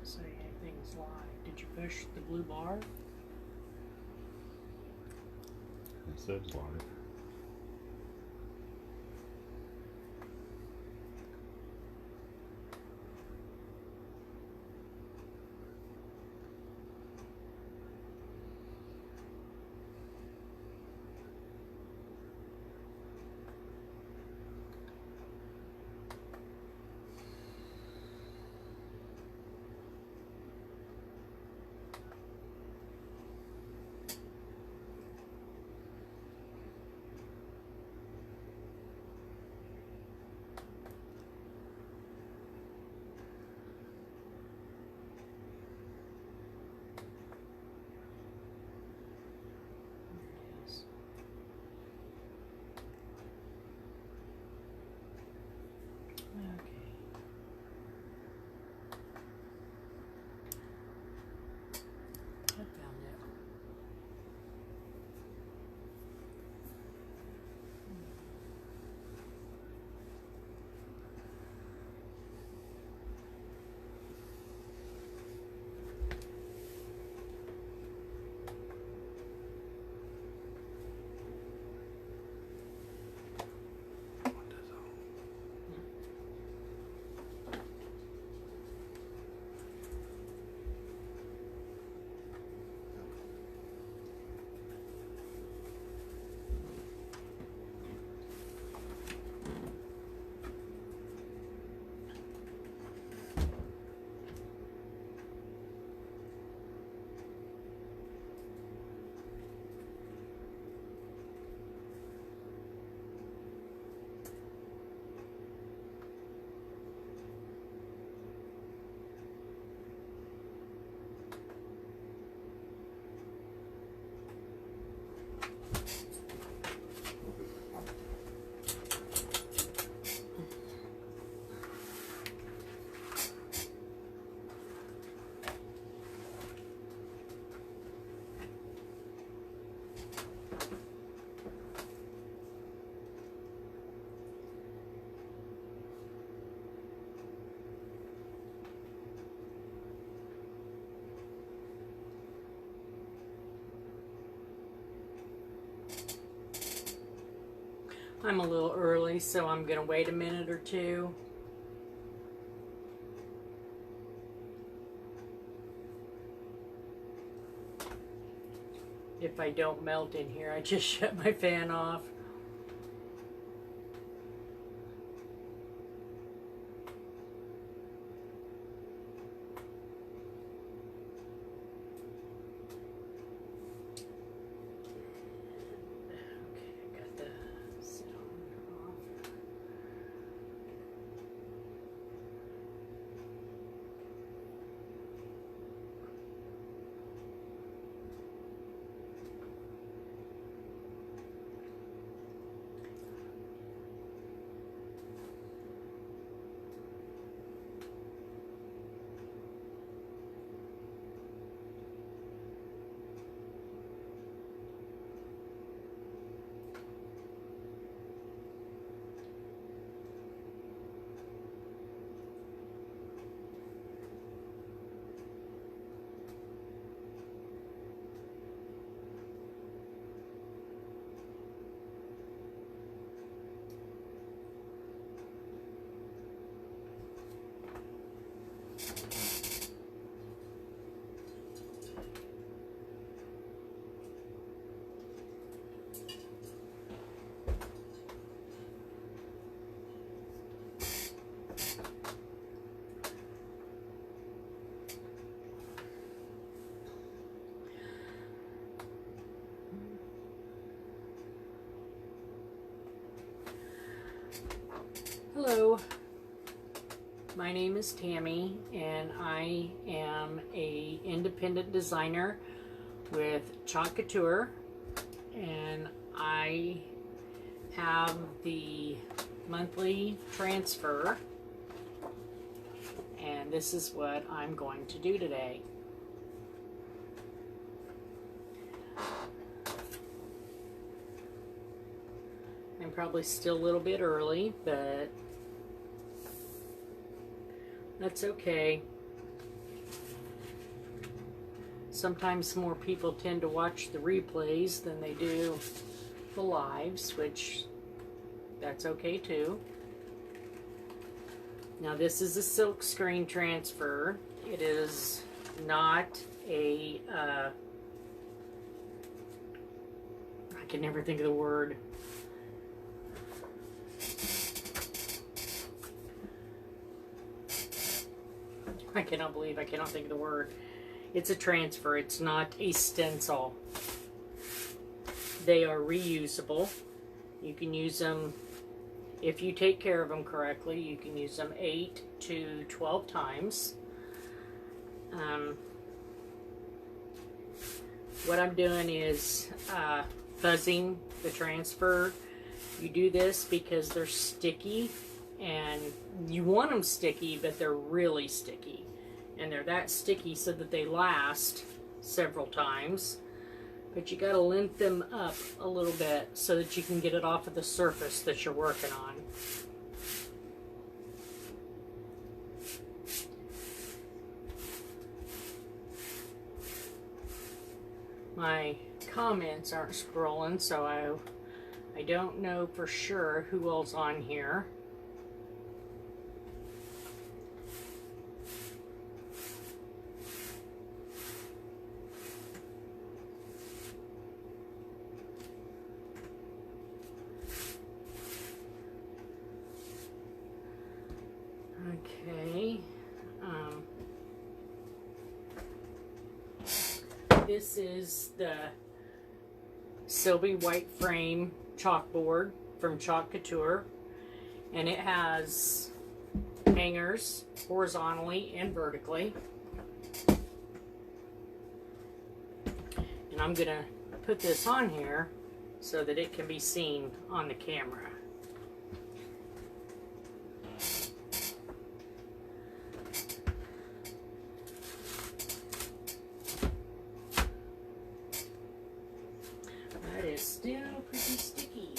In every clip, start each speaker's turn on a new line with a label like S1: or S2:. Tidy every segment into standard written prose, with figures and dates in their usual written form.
S1: Doesn't say anything's live. Did you push the blue bar?
S2: It says live.
S1: Yes. Okay. I found it. I'm a little early, so I'm going to wait a minute or two. If I don't melt in here, I just shut my fan off. Okay, I got the sound off. Hello, my name is Tammy, and I am a independent designer with Chalk Couture, and I have the monthly transfer, and this is what I'm going to do today. I'm probably still a little bit early, but that's okay. Sometimes more people tend to watch the replays than they do the lives, which that's okay too. Now this is a silk screen transfer. It is not a, I can never think of the word. I cannot believe I cannot think of the word. It's a transfer. It's not a stencil. They are reusable. You can use them, if you take care of them correctly, you can use them 8 to 12 times. What I'm doing is fuzzing the transfer. You do this because they're sticky, and you want them sticky, but they're really sticky. And they're that sticky so that they last several times. But you got to lint them up a little bit so that you can get it off of the surface that you're working on. My comments aren't scrolling, so I don't know for sure who all's on here. Okay. This is the Sylvie White Frame chalkboard from Chalk Couture, and it has hangers horizontally and vertically. And I'm gonna put this on here so that it can be seen on the camera. That is still pretty sticky.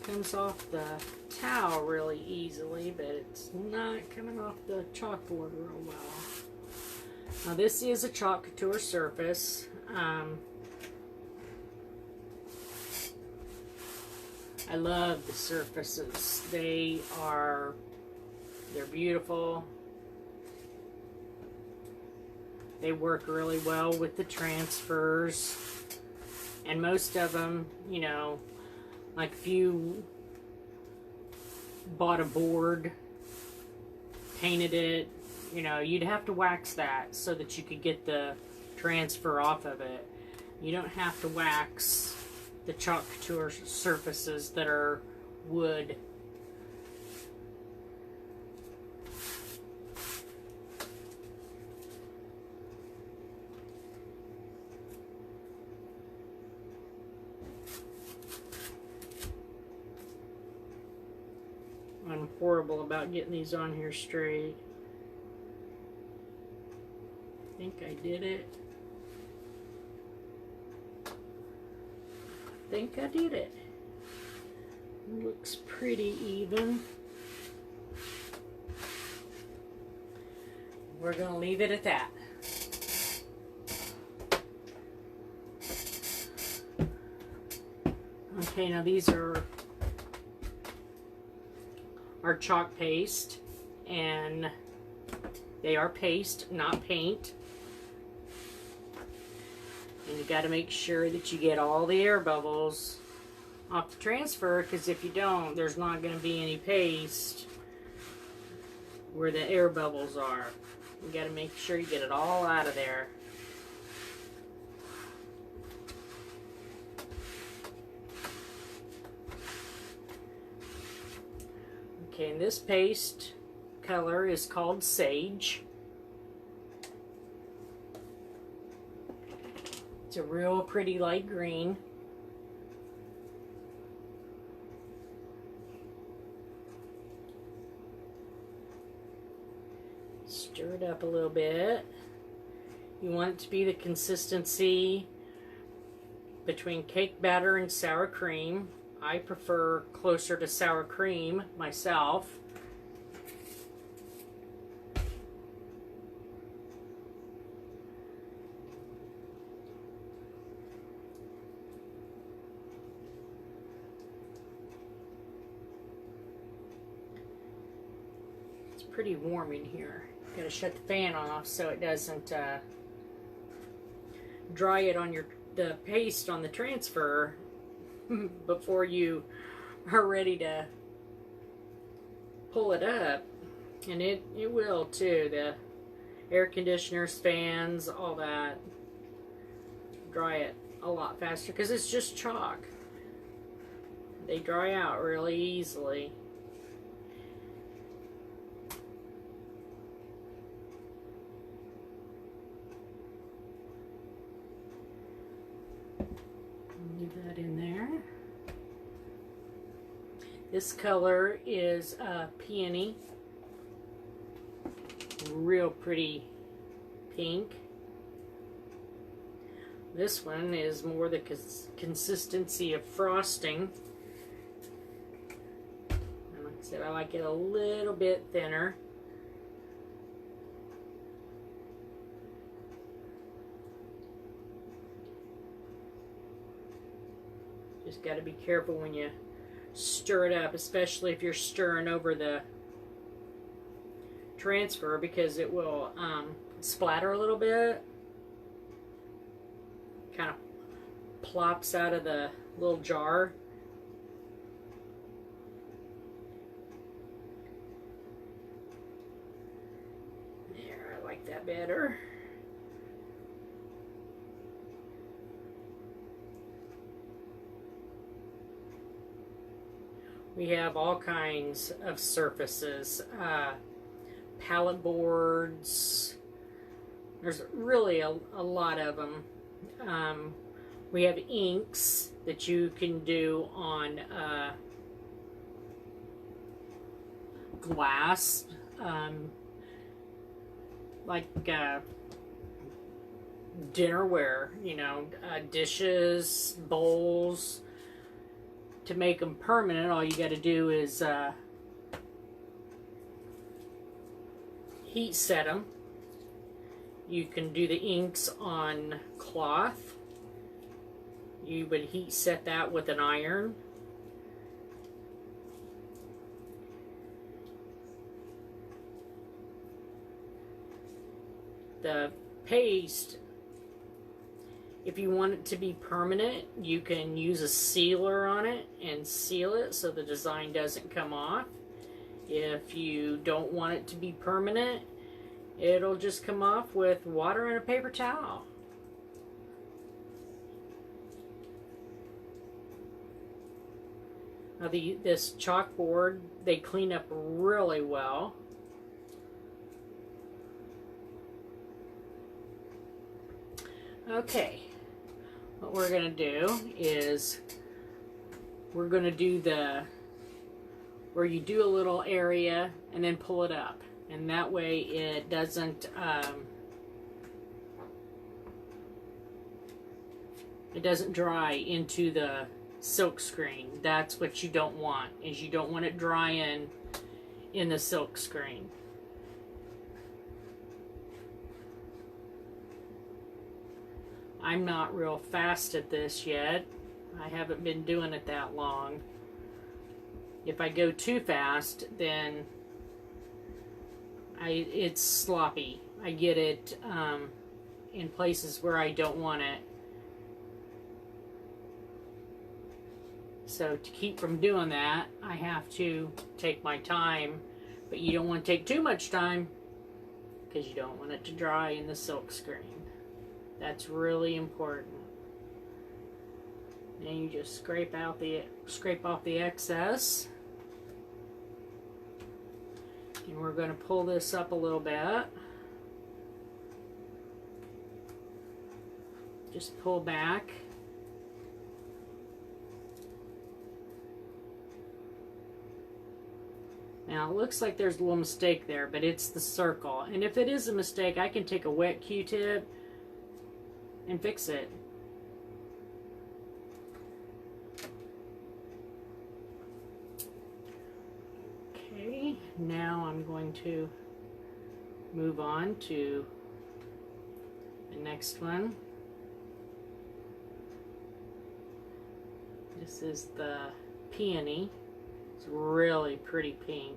S1: Comes off the towel really easily, but it's not coming off the chalkboard real well. Now this is a Chalk Couture surface. I love the surfaces. They're beautiful. They work really well with the transfers, and most of them, you know, like if you bought a board, painted it, you know, you'd have to wax that so that you could get the transfer off of it. You don't have to wax the Chalk Couture surfaces that are wood. I'm horrible about getting these on here straight. I think I did it. I think I did it. Looks pretty even. We're gonna leave it at that. Okay, now these are chalk paste, and they are paste, not paint. And you got to make sure that you get all the air bubbles off the transfer, because if you don't, there's not going to be any paste where the air bubbles are. You got to make sure you get it all out of there. Okay, and this paste color is called Sage. It's a real pretty light green. Stir it up a little bit. You want it to be the consistency between cake batter and sour cream. I prefer closer to sour cream myself. pretty warm in here. Gotta shut the fan off so it doesn't dry it on the paste on the transfer before you are ready to pull it up. And it will too. The air conditioners, fans, all that dry it a lot faster because it's just chalk. They dry out really easily. Leave that in there. This color is peony. Real pretty pink. This one is more the consistency of frosting. And like I said, I like it a little bit thinner. Just got to be careful when you stir it up, especially if you're stirring over the transfer, because it will splatter a little bit. Kind of plops out of the little jar. There, I like that better. We have all kinds of surfaces, palette boards. There's really a lot of them. We have inks that you can do on glass, like dinnerware, you know, dishes, bowls. To make them permanent, all you got to do is heat set them. You can do the inks on cloth. You would heat set that with an iron. The paste, if you want it to be permanent, you can use a sealer on it and seal it so the design doesn't come off. If you don't want it to be permanent, it'll just come off with water and a paper towel. Now this chalkboard, they clean up really well. Okay. What we're going to do is we're going to do where you do a little area and then pull it up, and that way it doesn't dry into the silk screen. That's what you don't want, is you don't want it drying in the silk screen. I'm not real fast at this yet. I haven't been doing it that long. If I go too fast, then it's sloppy. I get it in places where I don't want it. So to keep from doing that, I have to take my time. But you don't want to take too much time because you don't want it to dry in the silk screen. That's really important. Then you just scrape off the excess. And we're going to pull this up a little bit. Just pull back. Now it looks like there's a little mistake there, but it's the circle. And if it is a mistake, I can take a wet Q-tip and fix it. Okay, now I'm going to move on to the next one. This is the peony. It's really pretty pink.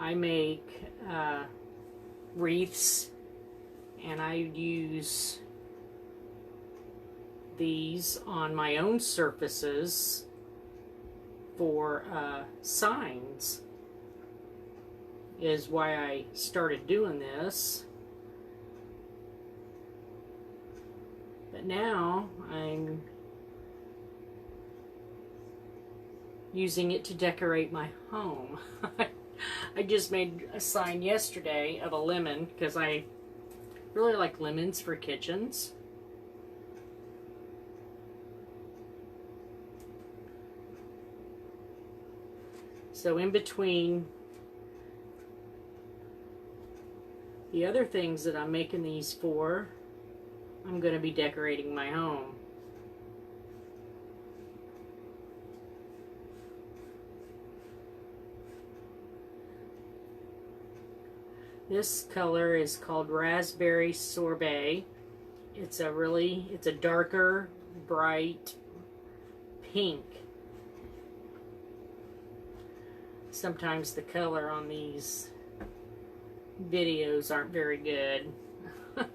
S1: I make wreaths, and I use these on my own surfaces for signs, is why I started doing this. But now I'm using it to decorate my home. I just made a sign yesterday of a lemon because I really like lemons for kitchens. So in between the other things that I'm making these for, I'm going to be decorating my home. This color is called Raspberry Sorbet. It's a darker, bright pink. Sometimes the color on these videos aren't very good. Okay.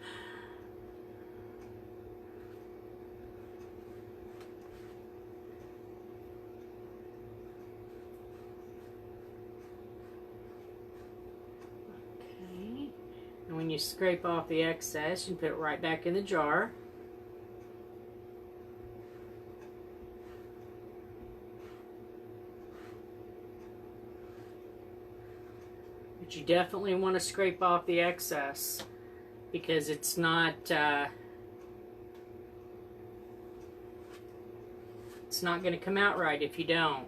S1: And when you scrape off the excess, you put it right back in the jar. But you definitely want to scrape off the excess because it's not going to come out right if you don't.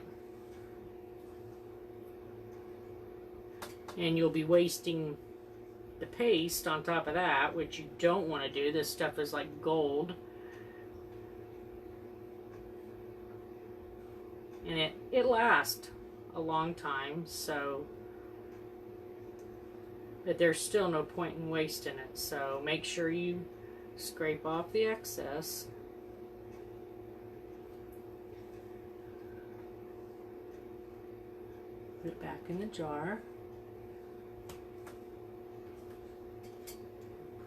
S1: And you'll be wasting the paste on top of that, which you don't want to do. This stuff is like gold. And it lasts a long time, so... But there's still no point in wasting it, so make sure you scrape off the excess. Put it back in the jar.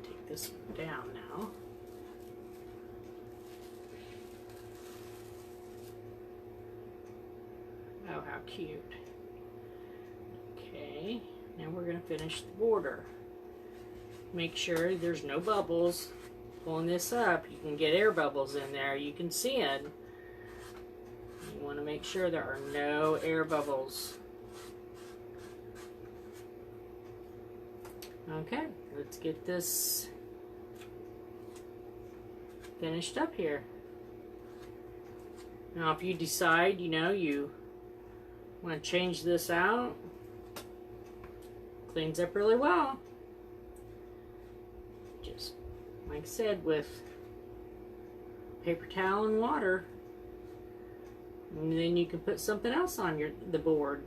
S1: Take this one down now. Oh, how cute. Okay. Now we're going to finish the border. Make sure there's no bubbles. Pulling this up, you can get air bubbles in there. You can see it. You want to make sure there are no air bubbles. Okay, let's get this finished up here. Now if you decide, you want to change this out, cleans up really well. Just like I said, with paper towel and water, and then you can put something else on the board.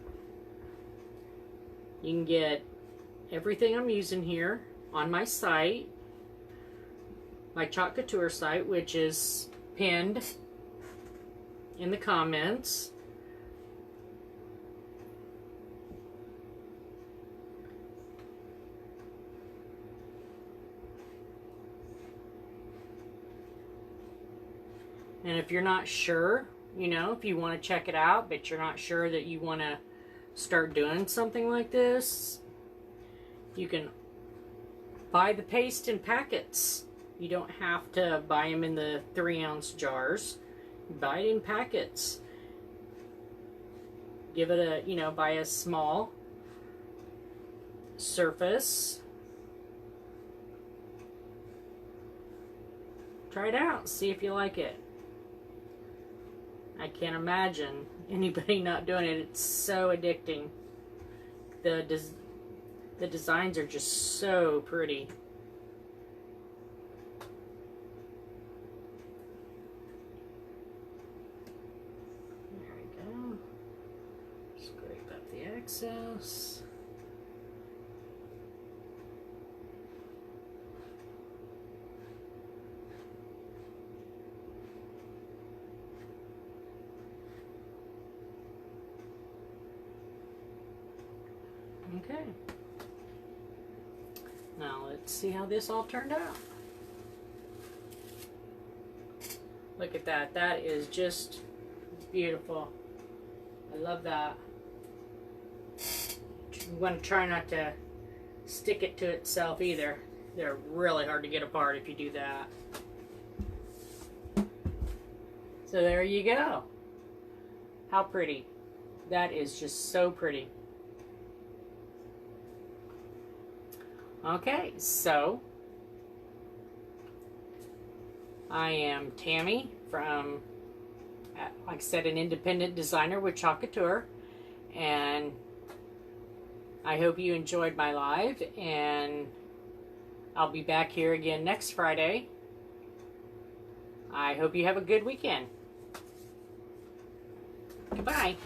S1: You can get everything I'm using here on my site, my Chalk Couture site, which is pinned in the comments. And if you're not sure, if you want to check it out, but you're not sure that you want to start doing something like this, you can buy the paste in packets. You don't have to buy them in the 3-ounce jars. You buy it in packets. Give it a, buy a small surface. Try it out. See if you like it. I can't imagine anybody not doing it. It's so addicting. The designs are just so pretty. There we go. Scrape up the excess. Okay. Now let's see how this all turned out. Look at that. That is just beautiful. I love that. You want to try not to stick it to itself either. They're really hard to get apart if you do that. So there you go. How pretty. That is just so pretty. Okay, so I am Tammy from, like I said, an independent designer with Chalk Couture, and I hope you enjoyed my live, and I'll be back here again next Friday. I hope you have a good weekend. Goodbye.